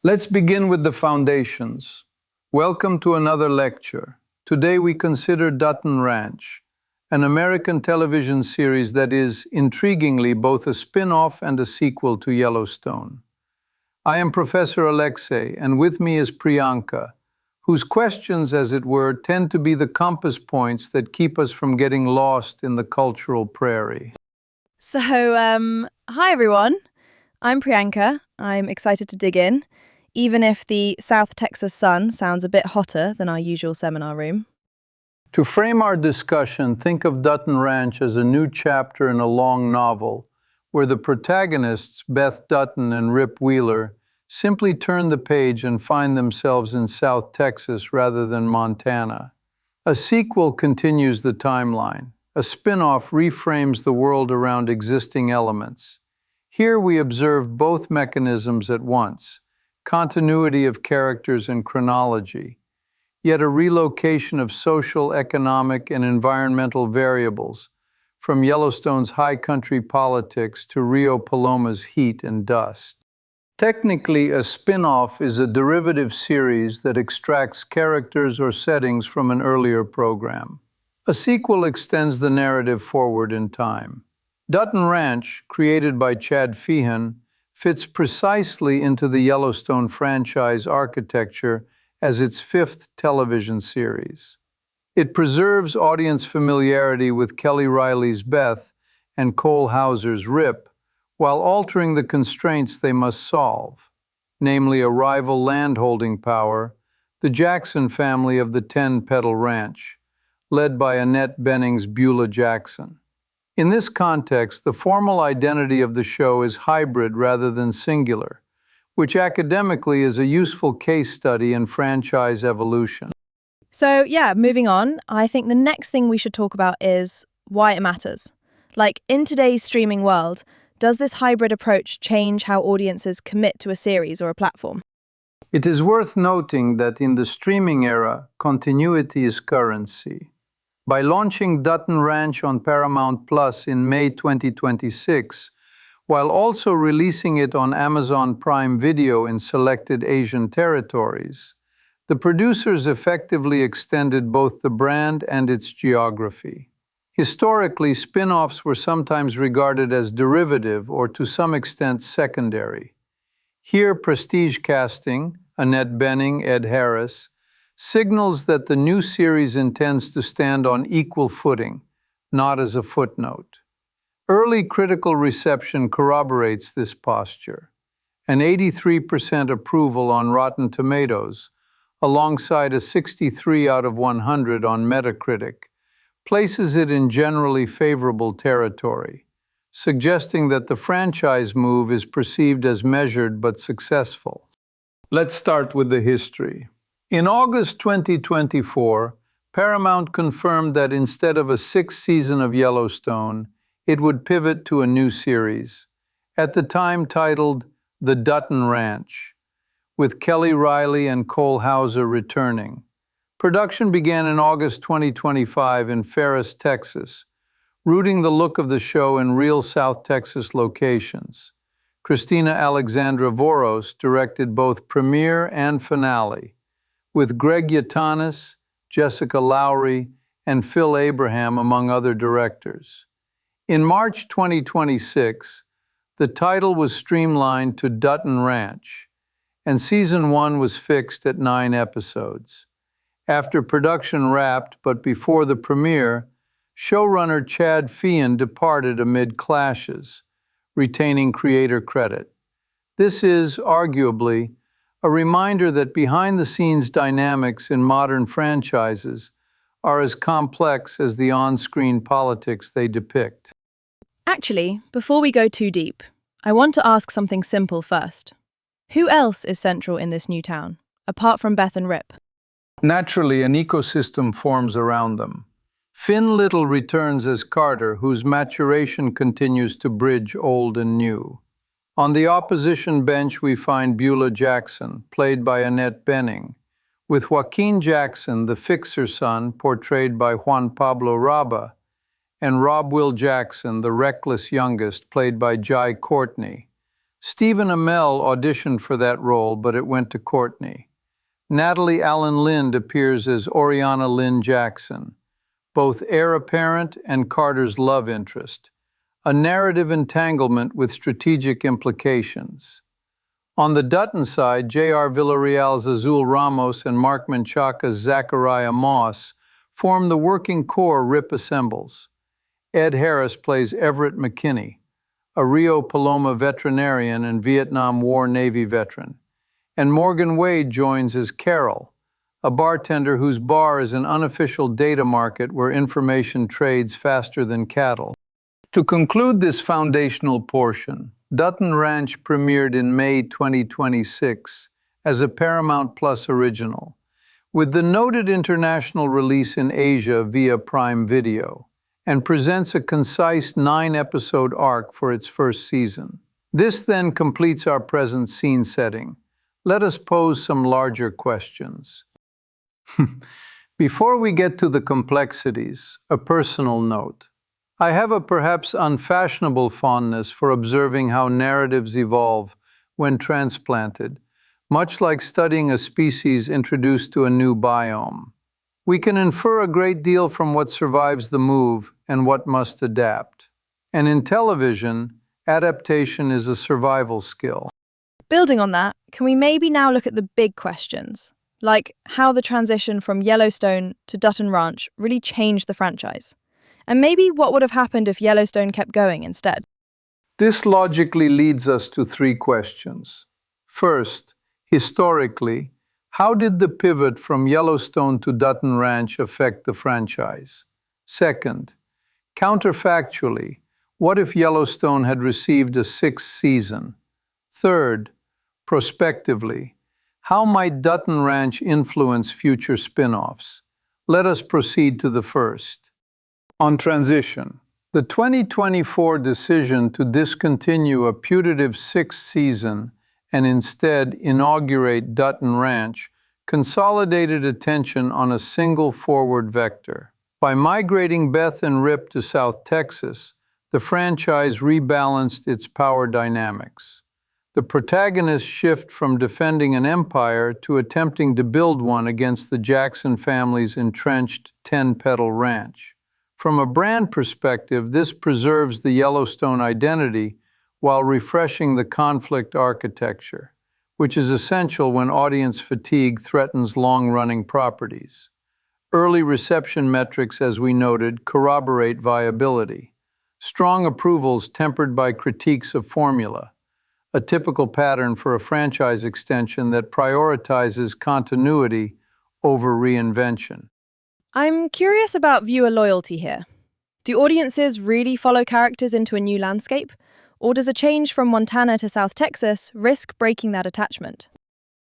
Let's begin with the foundations. Welcome to another lecture. Today we consider Dutton Ranch, an American television series that is, intriguingly, both a spin-off and a sequel to Yellowstone. I am Professor Alexei, and with me is Priyanka, whose questions, as it were, tend to be the compass points that keep us from getting lost in the cultural prairie. Hi everyone. I'm Priyanka. I'm excited to dig in, even if the South Texas sun sounds a bit hotter than our usual seminar room. To frame our discussion, think of Dutton Ranch as a new chapter in a long novel, where the protagonists, Beth Dutton and Rip Wheeler, simply turn the page and find themselves in South Texas rather than Montana. A sequel continues the timeline. A spin-off reframes the world around existing elements. Here we observe both mechanisms at once, continuity of characters and chronology, yet a relocation of social, economic, and environmental variables, from Yellowstone's high country politics to Rio Paloma's heat and dust. Technically, a spin-off is a derivative series that extracts characters or settings from an earlier program. A sequel extends the narrative forward in time. Dutton Ranch, created by Chad Feehan, fits precisely into the Yellowstone franchise architecture as its fifth television series. It preserves audience familiarity with Kelly Reilly's Beth and Cole Hauser's Rip, while altering the constraints they must solve, namely a rival landholding power, the Jackson family of the 10-Petal Ranch, led by Annette Bening's Beulah Jackson. In this context, the formal identity of the show is hybrid rather than singular, which academically is a useful case study in franchise evolution. Moving on, I think the next thing we should talk about is why it matters. In today's streaming world, does this hybrid approach change how audiences commit to a series or a platform? It is worth noting that in the streaming era, continuity is currency. By launching Dutton Ranch on Paramount Plus in May 2026, while also releasing it on Amazon Prime Video in selected Asian territories, the producers effectively extended both the brand and its geography. Historically, spin-offs were sometimes regarded as derivative or to some extent secondary. Here, prestige casting, Annette Bening, Ed Harris, signals that the new series intends to stand on equal footing, not as a footnote. Early critical reception corroborates this posture. An 83% approval on Rotten Tomatoes, alongside a 63 out of 100 on Metacritic, places it in generally favorable territory, suggesting that the franchise move is perceived as measured but successful. Let's start with the history. In August 2024, Paramount confirmed that instead of a sixth season of Yellowstone, it would pivot to a new series, at the time titled The Dutton Ranch, with Kelly Reilly and Cole Hauser returning. Production began in August 2025 in Ferris, Texas, rooting the look of the show in real South Texas locations. Christina Alexandra Voros directed both premiere and finale, with Greg Yaitanes, Jessica Lowry, and Phil Abraham among other directors. In March 2026, the title was streamlined to Dutton Ranch, and Season 1 was fixed at 9 episodes. After production wrapped, but before the premiere, showrunner Chad Feehan departed amid clashes, retaining creator credit. This is, arguably, a reminder that behind-the-scenes dynamics in modern franchises are as complex as the on-screen politics they depict. Actually, before we go too deep, I want to ask something simple first. Who else is central in this new town, apart from Beth and Rip? Naturally, an ecosystem forms around them. Finn Little returns as Carter, whose maturation continues to bridge old and new. On the opposition bench, we find Beulah Jackson, played by Annette Bening, with Joaquin Jackson, the fixer son, portrayed by Juan Pablo Raba, and Rob Will Jackson, the reckless youngest, played by Jai Courtney, Stephen Amell auditioned for that role, but it went to Courtney. Natalie Allen Lind appears as Oriana Lynn Jackson, both heir apparent and Carter's love interest, a narrative entanglement with strategic implications. On the Dutton side, J.R. Villarreal's Azul Ramos and Mark Menchaca's Zachariah Moss form the working core Rip assembles. Ed Harris plays Everett McKinney, a Rio Paloma veterinarian and Vietnam War Navy veteran. And Morgan Wade joins as Carol, a bartender whose bar is an unofficial data market where information trades faster than cattle. To conclude this foundational portion, Dutton Ranch premiered in May 2026 as a Paramount Plus original, with the noted international release in Asia via Prime Video, and presents a concise 9-episode arc for its first season. This then completes our present scene setting. Let us pose some larger questions. Before we get to the complexities, a personal note. I have a perhaps unfashionable fondness for observing how narratives evolve when transplanted, much like studying a species introduced to a new biome. We can infer a great deal from what survives the move and what must adapt. And in television, adaptation is a survival skill. Building on that, can we maybe now look at the big questions, like how the transition from Yellowstone to Dutton Ranch really changed the franchise? And maybe what would have happened if Yellowstone kept going instead? This logically leads us to 3 questions. First, historically, how did the pivot from Yellowstone to Dutton Ranch affect the franchise? Second, counterfactually, what if Yellowstone had received a 6th season? Third, prospectively, how might Dutton Ranch influence future spin-offs? Let us proceed to the first. On transition, the 2024 decision to discontinue a putative 6th season and instead inaugurate Dutton Ranch consolidated attention on a single forward vector. By migrating Beth and Rip to South Texas, the franchise rebalanced its power dynamics. The protagonists shift from defending an empire to attempting to build one against the Jackson family's entrenched 10-petal ranch. From a brand perspective, this preserves the Yellowstone identity while refreshing the conflict architecture, which is essential when audience fatigue threatens long-running properties. Early reception metrics, as we noted, corroborate viability. Strong approvals tempered by critiques of formula, a typical pattern for a franchise extension that prioritizes continuity over reinvention. I'm curious about viewer loyalty here. Do audiences really follow characters into a new landscape? Or does a change from Montana to South Texas risk breaking that attachment?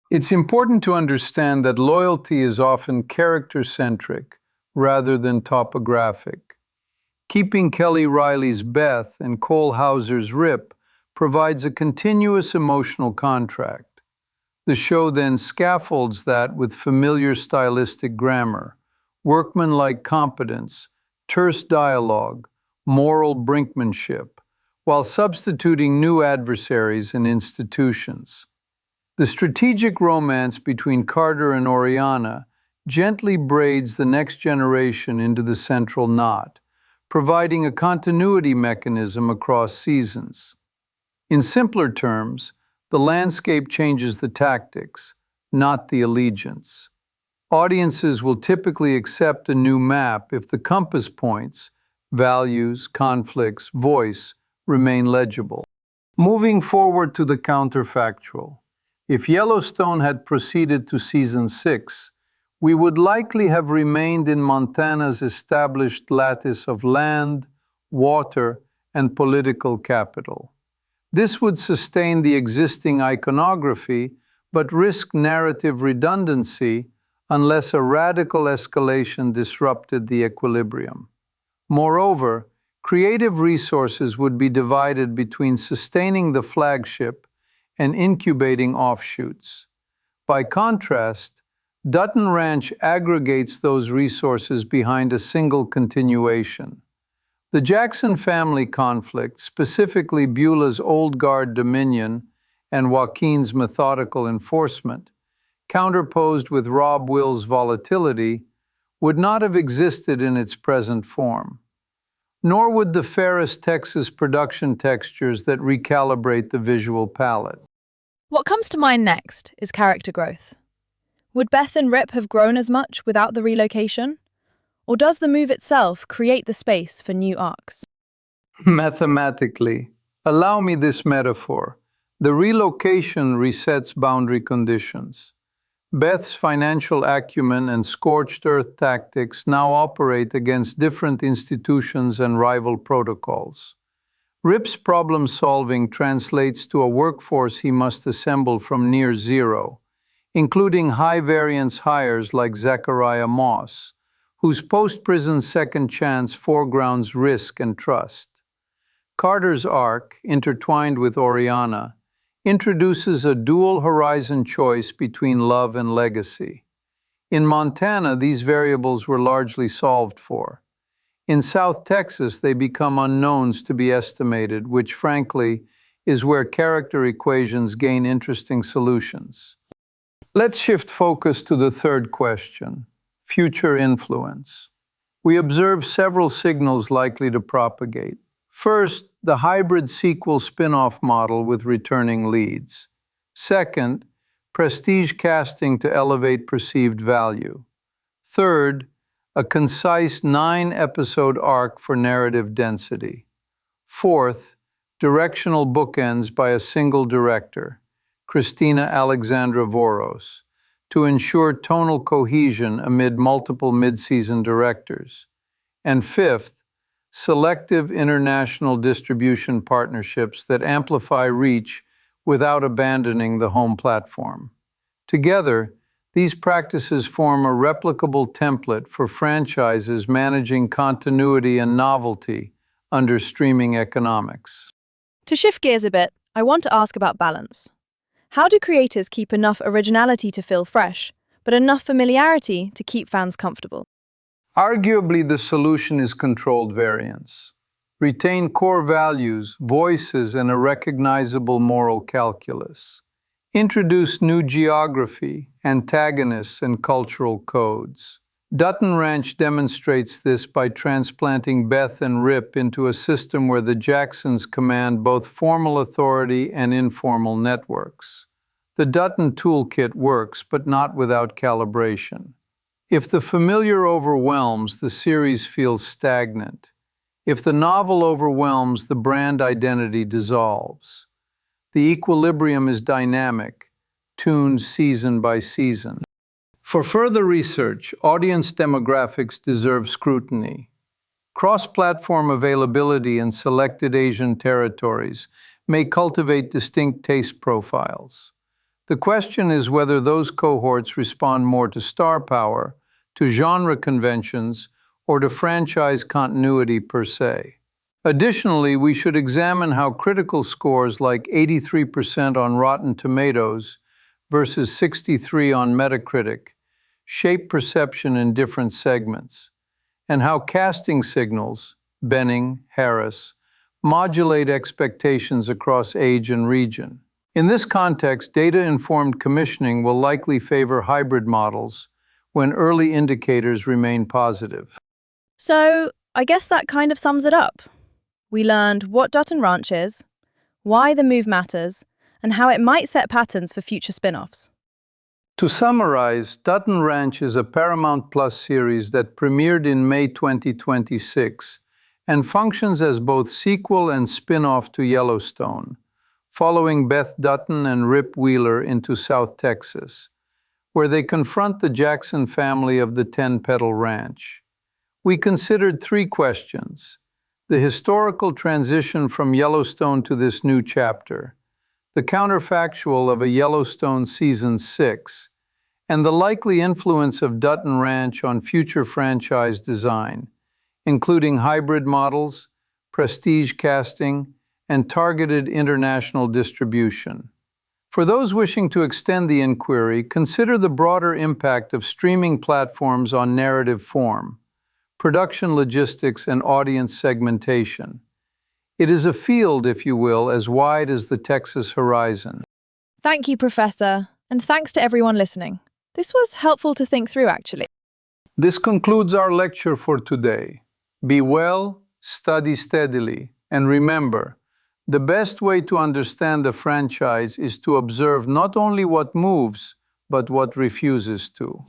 It's important to understand that loyalty is often character-centric rather than topographic. Keeping Kelly Riley's Beth and Cole Hauser's Rip provides a continuous emotional contract. The show then scaffolds that with familiar stylistic grammar, workmanlike competence, terse dialogue, moral brinkmanship, while substituting new adversaries and institutions. The strategic romance between Carter and Oriana gently braids the next generation into the central knot, providing a continuity mechanism across seasons. In simpler terms, the landscape changes the tactics, not the allegiance. Audiences will typically accept a new map if the compass points, values, conflicts, voice, remain legible. Moving forward to the counterfactual, if Yellowstone had proceeded to season 6, we would likely have remained in Montana's established lattice of land, water, and political capital. This would sustain the existing iconography, but risk narrative redundancy unless a radical escalation disrupted the equilibrium. Moreover, creative resources would be divided between sustaining the flagship and incubating offshoots. By contrast, Dutton Ranch aggregates those resources behind a single continuation. The Jackson family conflict, specifically Beulah's Old Guard dominion, and Joaquin's methodical enforcement, counterposed with Rob Will's volatility, would not have existed in its present form. Nor would the Ferris Texas production textures that recalibrate the visual palette. What comes to mind next is character growth. Would Beth and Rip have grown as much without the relocation? Or does the move itself create the space for new arcs? Mathematically, allow me this metaphor. The relocation resets boundary conditions. Beth's financial acumen and scorched earth tactics now operate against different institutions and rival protocols. Rip's problem solving translates to a workforce he must assemble from near zero, including high-variance hires like Zachariah Moss, whose post-prison second chance foregrounds risk and trust. Carter's arc, intertwined with Oriana, introduces a dual horizon choice between love and legacy. In Montana, these variables were largely solved for. In South Texas, they become unknowns to be estimated, which, frankly, is where character equations gain interesting solutions. Let's shift focus to the third question, future influence. We observe several signals likely to propagate. First, the hybrid sequel spin-off model with returning leads. Second, prestige casting to elevate perceived value. Third, a concise 9-episode arc for narrative density. Fourth, directional bookends by a single director, Christina Alexandra Voros, to ensure tonal cohesion amid multiple mid-season directors. And fifth, selective international distribution partnerships that amplify reach without abandoning the home platform. Together, these practices form a replicable template for franchises managing continuity and novelty under streaming economics. To shift gears a bit, I want to ask about balance. How do creators keep enough originality to feel fresh, but enough familiarity to keep fans comfortable? Arguably, the solution is controlled variance. Retain core values, voices, and a recognizable moral calculus. Introduce new geography, antagonists, and cultural codes. Dutton Ranch demonstrates this by transplanting Beth and Rip into a system where the Jacksons command both formal authority and informal networks. The Dutton toolkit works, but not without calibration. If the familiar overwhelms, the series feels stagnant. If the novel overwhelms, the brand identity dissolves. The equilibrium is dynamic, tuned season by season. For further research, audience demographics deserve scrutiny. Cross-platform availability in selected Asian territories may cultivate distinct taste profiles. The question is whether those cohorts respond more to star power, to genre conventions, or to franchise continuity per se. Additionally, we should examine how critical scores like 83% on Rotten Tomatoes versus 63% on Metacritic shape perception in different segments, and how casting signals, Benning, Harris, modulate expectations across age and region. In this context, data-informed commissioning will likely favor hybrid models when early indicators remain positive. So, I guess that kind of sums it up. We learned what Dutton Ranch is, why the move matters, and how it might set patterns for future spin-offs. To summarize, Dutton Ranch is a Paramount Plus series that premiered in May 2026 and functions as both sequel and spin-off to Yellowstone, following Beth Dutton and Rip Wheeler into South Texas, where they confront the Jackson family of the 10-Petal Ranch. We considered 3 questions: the historical transition from Yellowstone to this new chapter, the counterfactual of a Yellowstone Season 6, and the likely influence of Dutton Ranch on future franchise design, including hybrid models, prestige casting, and targeted international distribution. For those wishing to extend the inquiry, consider the broader impact of streaming platforms on narrative form, production logistics, and audience segmentation. It is a field, if you will, as wide as the Texas horizon. Thank you, Professor, and thanks to everyone listening. This was helpful to think through, actually. This concludes our lecture for today. Be well, study steadily, and remember, the best way to understand the franchise is to observe not only what moves, but what refuses to.